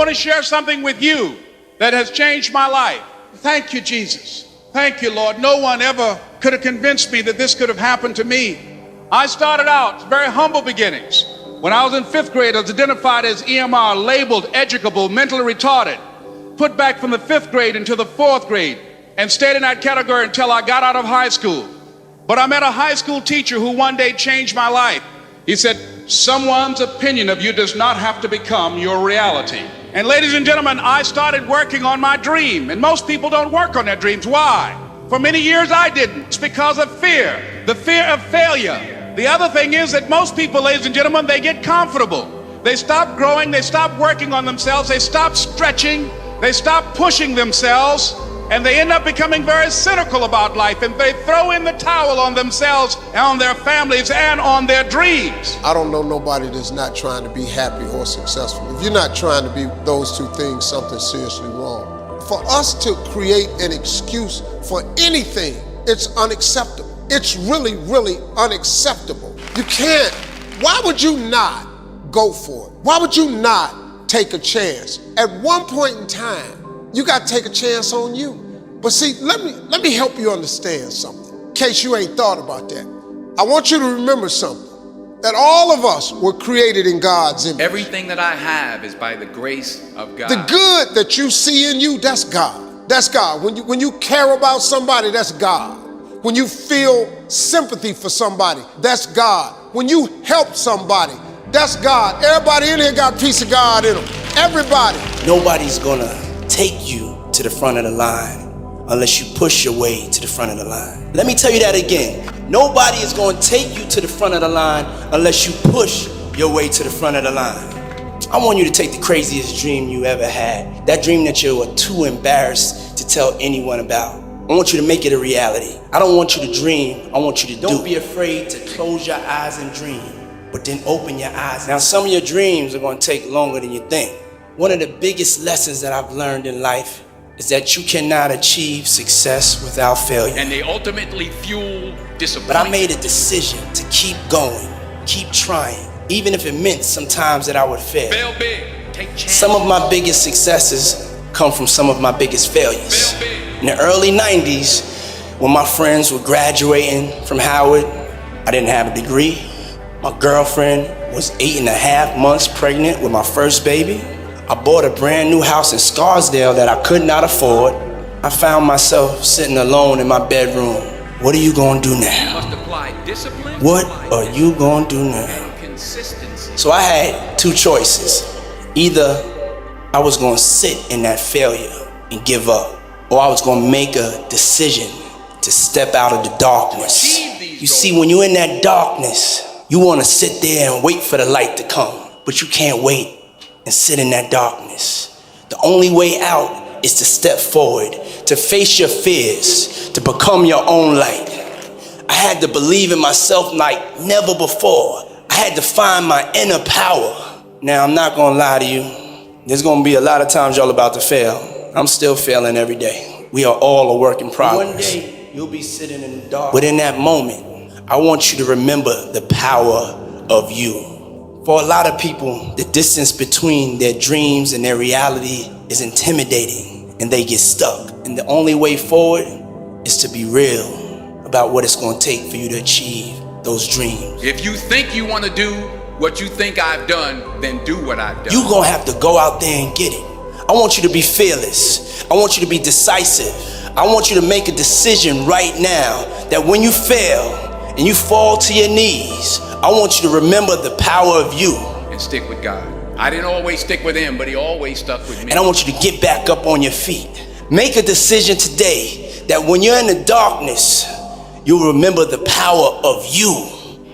want to share something with you that has changed my life. Thank you, Jesus. Thank you, Lord. No one ever could have convinced me that this could have happened to me. I started out very humble beginnings. When I was in 5th grade, I was identified as EMR, labeled educable, mentally retarded, put back from the 5th grade into the 4th grade, and stayed in that category until I got out of high school. But I met a high school teacher who one day changed my life. He said, someone's opinion of you does not have to become your reality. And ladies and gentlemen, I started working on my dream. And most people don't work on their dreams. Why? For many years I didn't. It's because of fear, the fear of failure. The other thing is that most people, ladies and gentlemen, they get comfortable. They stop growing, they stop working on themselves, they stop stretching, they stop pushing themselves, and they end up becoming very cynical about life, and they throw in the towel on themselves and on their families and on their dreams. I don't know nobody that's not trying to be happy or successful. If you're not trying to be those two things, something's seriously wrong. For us to create an excuse for anything, it's unacceptable. It's really, really unacceptable. You can't. Why would you not go for it? Why would you not take a chance? At one point in time, you got to take a chance on you. But see, let me help you understand something, in case you ain't thought about that. I want you to remember something, that all of us were created in God's image. Everything that I have is by the grace of God. The good that you see in you, that's God. That's God. When you care about somebody, that's God. When you feel sympathy for somebody, that's God. When you help somebody, that's God. Everybody in here got a piece of God in them. Everybody. Nobody's gonna take you to the front of the line unless you push your way to the front of the line. Let me tell you that again. Nobody is gonna take you to the front of the line unless you push your way to the front of the line. I want you to take the craziest dream you ever had. That dream that you were too embarrassed to tell anyone about. I want you to make it a reality. I don't want you to dream, I want you to do. Don't be afraid to close your eyes and dream, but then open your eyes. Now, some of your dreams are gonna take longer than you think. One of the biggest lessons that I've learned in life is that you cannot achieve success without failure. And they ultimately fuel disappointment. But I made a decision to keep going, keep trying, even if it meant sometimes that I would fail. Fail big, take chances. Some of my biggest successes come from some of my biggest failures. Fail big. In the early 90s, when my friends were graduating from Howard, I didn't have a degree. My girlfriend was 8.5 months pregnant with my first baby. I bought a brand new house in Scarsdale that I could not afford. I found myself sitting alone in my bedroom. What are you gonna do now? Must apply discipline. What are you gonna do now? Consistency. So I had two choices. Either I was gonna sit in that failure and give up, or I was gonna make a decision to step out of the darkness. You see, when you're in that darkness, you wanna sit there and wait for the light to come, but you can't wait and sit in that darkness. The only way out is to step forward, to face your fears, to become your own light. I had to believe in myself like never before. I had to find my inner power. Now, I'm not gonna lie to you. There's gonna be a lot of times y'all about to fail. I'm still failing every day. We are all a work in progress. One day, you'll be sitting in the dark. But in that moment, I want you to remember the power of you. For a lot of people, the distance between their dreams and their reality is intimidating, and they get stuck. And the only way forward is to be real about what it's gonna take for you to achieve those dreams. If you think you wanna do what you think I've done, then do what I've done. You're gonna have to go out there and get it. I want you to be fearless. I want you to be decisive. I want you to make a decision right now that when you fail and you fall to your knees, I want you to remember the power of you. And stick with God. I didn't always stick with him, but he always stuck with me. And I want you to get back up on your feet. Make a decision today that when you're in the darkness, you'll remember the power of you.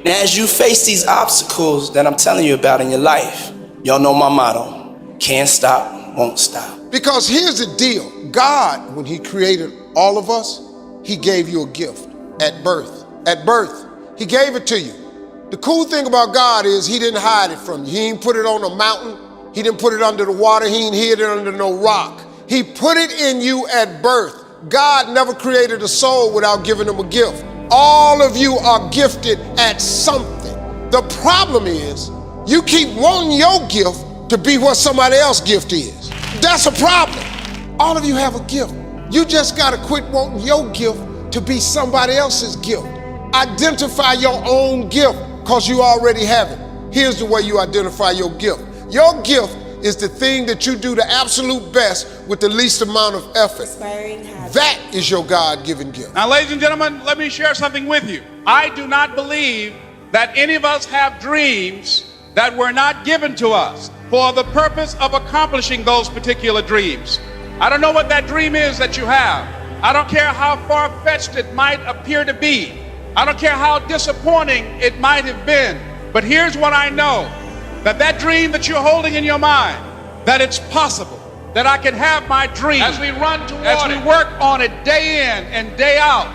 And as you face these obstacles that I'm telling you about in your life, y'all know my motto: can't stop, won't stop. Because here's the deal. God, when he created all of us, he gave you a gift at birth. At birth, he gave it to you. The cool thing about God is he didn't hide it from you. He didn't put it on a mountain. He didn't put it under the water. He didn't hid it under no rock. He put it in you at birth. God never created a soul without giving them a gift. All of you are gifted at something. The problem is you keep wanting your gift to be what somebody else's gift is. That's a problem. All of you have a gift. You just gotta quit wanting your gift to be somebody else's gift. Identify your own gift, because you already have it. Here's the way you identify your gift. Your gift is the thing that you do the absolute best with the least amount of effort. That is your God-given gift. Now, ladies and gentlemen, let me share something with you. I do not believe that any of us have dreams that were not given to us for the purpose of accomplishing those particular dreams. I don't know what that dream is that you have. I don't care how far-fetched it might appear to be. I don't care how disappointing it might have been. But here's what I know, that dream that you're holding in your mind, that it's possible that I can have my dream as we run toward as we work on it day in and day out.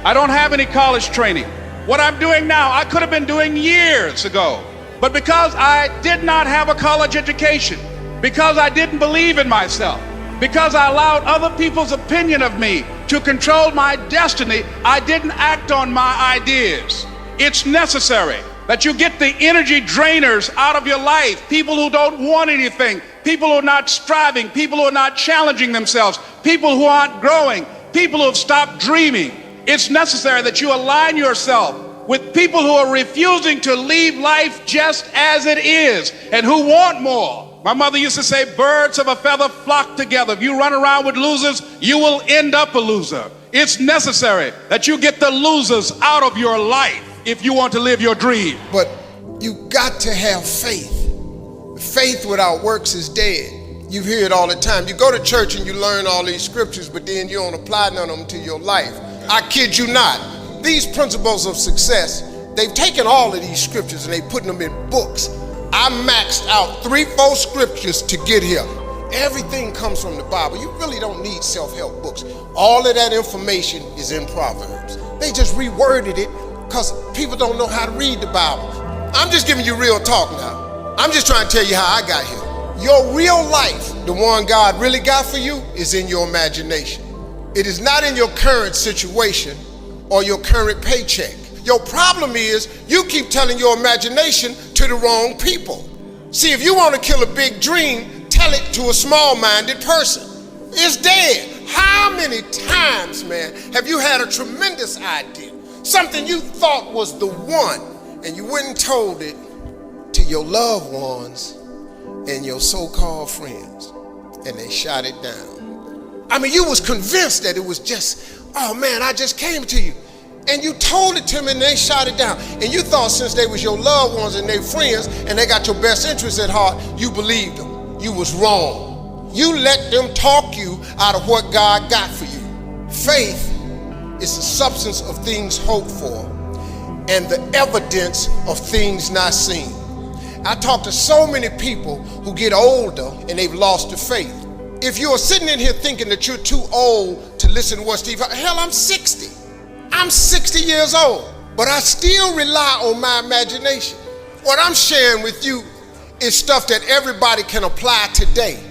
I don't have any college training. What I'm doing now, I could have been doing years ago. But because I did not have a college education, because I didn't believe in myself, because I allowed other people's opinion of me to control my destiny, I didn't act on my ideas. It's necessary that you get the energy drainers out of your life, people who don't want anything, people who are not striving, people who are not challenging themselves, people who aren't growing, people who have stopped dreaming. It's necessary that you align yourself with people who are refusing to leave life just as it is and who want more. My mother used to say, birds of a feather flock together. If you run around with losers, you will end up a loser. It's necessary that you get the losers out of your life if you want to live your dream. But you got to have faith. Faith without works is dead. You hear it all the time. You go to church and you learn all these scriptures, but then you don't apply none of them to your life. I kid you not. These principles of success, they've taken all of these scriptures and they put them in books. I maxed out 3-4 scriptures to get here. Everything comes from the Bible. You really don't need self-help books. All of that information is in Proverbs. They just reworded it because people don't know how to read the Bible. I'm just giving you real talk now. I'm just trying to tell you how I got here. Your real life, the one God really got for you, is in your imagination. It is not in your current situation or your current paycheck. Your problem is you keep telling your imagination to the wrong people. See, if you want to kill a big dream, tell it to a small-minded person. It's dead. How many times, man, have you had a tremendous idea? Something you thought was the one, and you went and told it to your loved ones and your so-called friends, and they shot it down. I mean, you was convinced that it was just, oh man, I just came to you. And you told it to them and they shot it down. And you thought since they was your loved ones and their friends and they got your best interests at heart, you believed them. You was wrong. You let them talk you out of what God got for you. Faith is the substance of things hoped for and the evidence of things not seen. I talk to so many people who get older and they've lost their faith. If you are sitting in here thinking that you're too old to listen to what Steve, hell, I'm 60. I'm 60 years old, but I still rely on my imagination. What I'm sharing with you is stuff that everybody can apply today.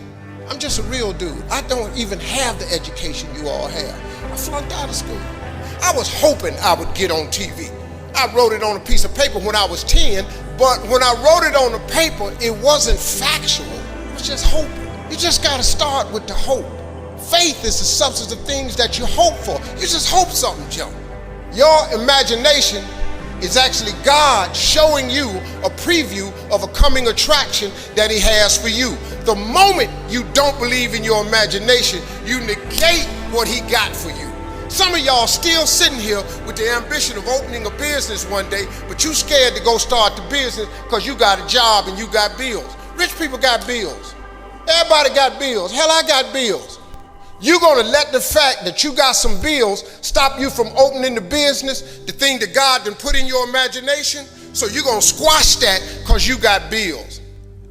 I'm just a real dude. I don't even have the education you all have. I flunked out of school. I was hoping I would get on TV. I wrote it on a piece of paper when I was 10, but when I wrote it on the paper, it wasn't factual. It was just hoping. You just gotta start with the hope. Faith is the substance of things that you hope for. You just hope something jump. Your imagination is actually God showing you a preview of a coming attraction that He has for you. The moment you don't believe in your imagination, you negate what He got for you. Some of y'all still sitting here with the ambition of opening a business one day, but you scared to go start the business because you got a job and you got bills. Rich people got bills. Everybody got bills. Hell, I got bills. You're going to let the fact that you got some bills stop you from opening the business, the thing that God done put in your imagination? So you're going to squash that because you got bills.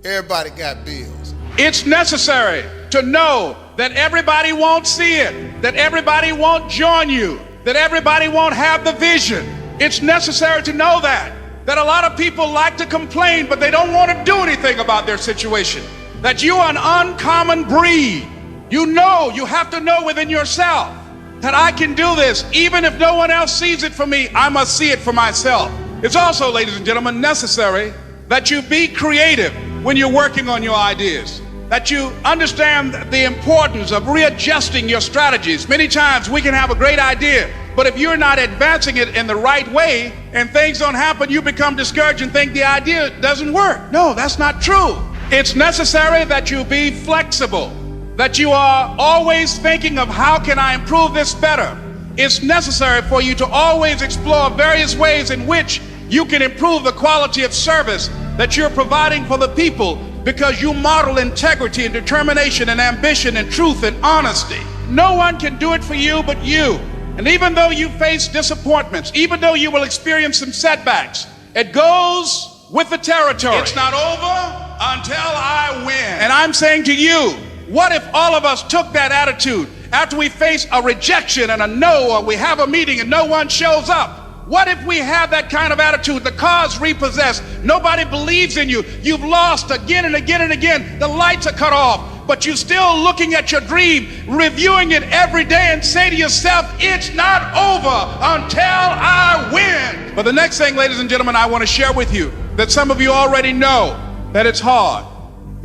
Everybody got bills. It's necessary to know that everybody won't see it, that everybody won't join you, that everybody won't have the vision. It's necessary to know that a lot of people like to complain, but they don't want to do anything about their situation, that you are an uncommon breed. You know, you have to know within yourself that I can do this. Even if no one else sees it for me, I must see it for myself. It's also, ladies and gentlemen, necessary that you be creative. when you're working on your ideas, that you understand the importance of readjusting your strategies. Many times we can have a great idea, but if you're not advancing it in the right way and things don't happen, you become discouraged and think the idea doesn't work. No, that's not true. It's necessary that you be flexible, that you are always thinking of how can I improve this better. It's necessary for you to always explore various ways in which you can improve the quality of service that you're providing for the people, because you model integrity and determination and ambition and truth and honesty. No one can do it for you but you. And even though you face disappointments, even though you will experience some setbacks, it goes with the territory. It's not over until I win. And I'm saying to you, what if all of us took that attitude after we face a rejection and a no, or we have a meeting and no one shows up? What if we have that kind of attitude? The car's repossessed. Nobody believes in you. You've lost again and again and again. The lights are cut off, but you're still looking at your dream, reviewing it every day, and say to yourself, it's not over until I win. But the next thing, ladies and gentlemen, I want to share with you that some of you already know that it's hard.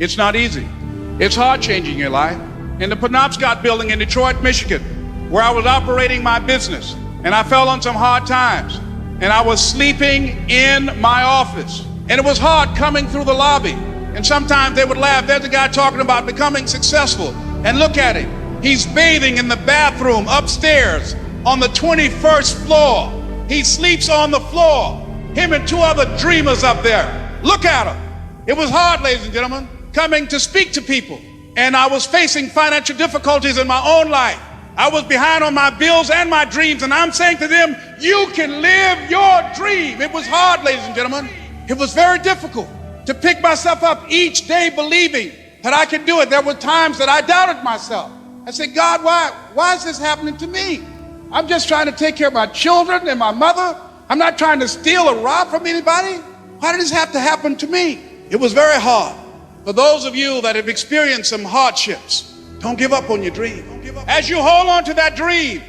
It's not easy. It's hard changing your life. In the Penobscot building in Detroit, Michigan, where I was operating my business, and I fell on some hard times, and I was sleeping in my office, and it was hard coming through the lobby. And sometimes they would laugh. There's a guy talking about becoming successful, and look at him. He's bathing in the bathroom upstairs on the 21st floor. He sleeps on the floor. Him and two other dreamers up there. Look at him. It was hard, ladies and gentlemen, coming to speak to people. And I was facing financial difficulties in my own life. I was behind on my bills and my dreams, and I'm saying to them, you can live your dream. It was hard, ladies and gentlemen. It was very difficult to pick myself up each day believing that I could do it. There were times that I doubted myself. I said, God, why is this happening to me? I'm just trying to take care of my children and my mother. I'm not trying to steal or rob from anybody. Why did this have to happen to me? It was very hard. For those of you that have experienced some hardships, don't give up on your dream. As you hold on to that dream,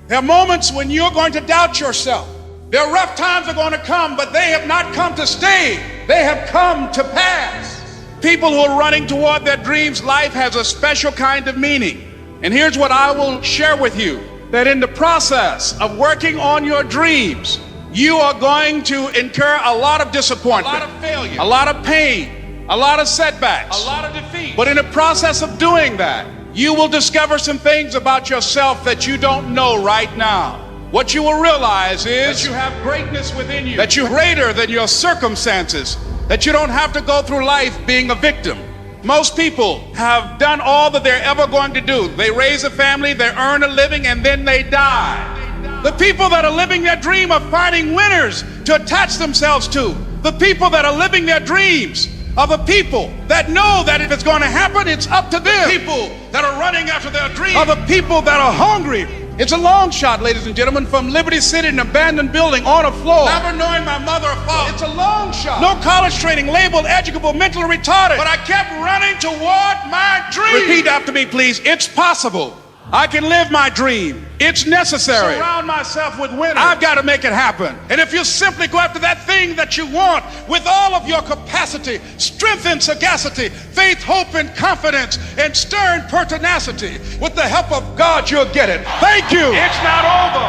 there are moments when you're going to doubt yourself. There are rough times are going to come, but they have not come to stay. They have come to pass. People who are running toward their dreams, life has a special kind of meaning. And here's what I will share with you, that in the process of working on your dreams, you are going to incur a lot of disappointment, a lot of failure, a lot of pain, a lot of setbacks, a lot of defeat. But in the process of doing that, you will discover some things about yourself that you don't know right now. What you will realize is that you have greatness within you, that you're greater than your circumstances, that you don't have to go through life being a victim. Most people have done all that they're ever going to do. They raise a family, they earn a living, and then they die. The people that are living their dream are finding winners to attach themselves to. The people that are living their dreams are the people that know that if it's going to happen, it's up to them. The people that are running after their dreams are the people that are hungry. It's a long shot, ladies and gentlemen, from Liberty City, an abandoned building on a floor. Never knowing my mother or father. It's a long shot. No college training, labeled educable, mentally retarded. But I kept running toward my dream. Repeat after me, please. It's possible. I can live my dream. It's necessary. Surround myself with winners. I've got to make it happen. And if you simply go after that thing that you want with all of your capacity, strength and sagacity, faith, hope, and confidence, and stern pertinacity, with the help of God, you'll get it. Thank you. It's not over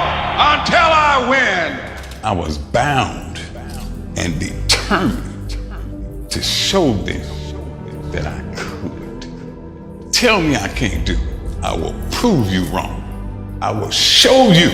until I win. I was bound and determined to show them that I could. Tell me I can't do it. I will prove you wrong. I will show you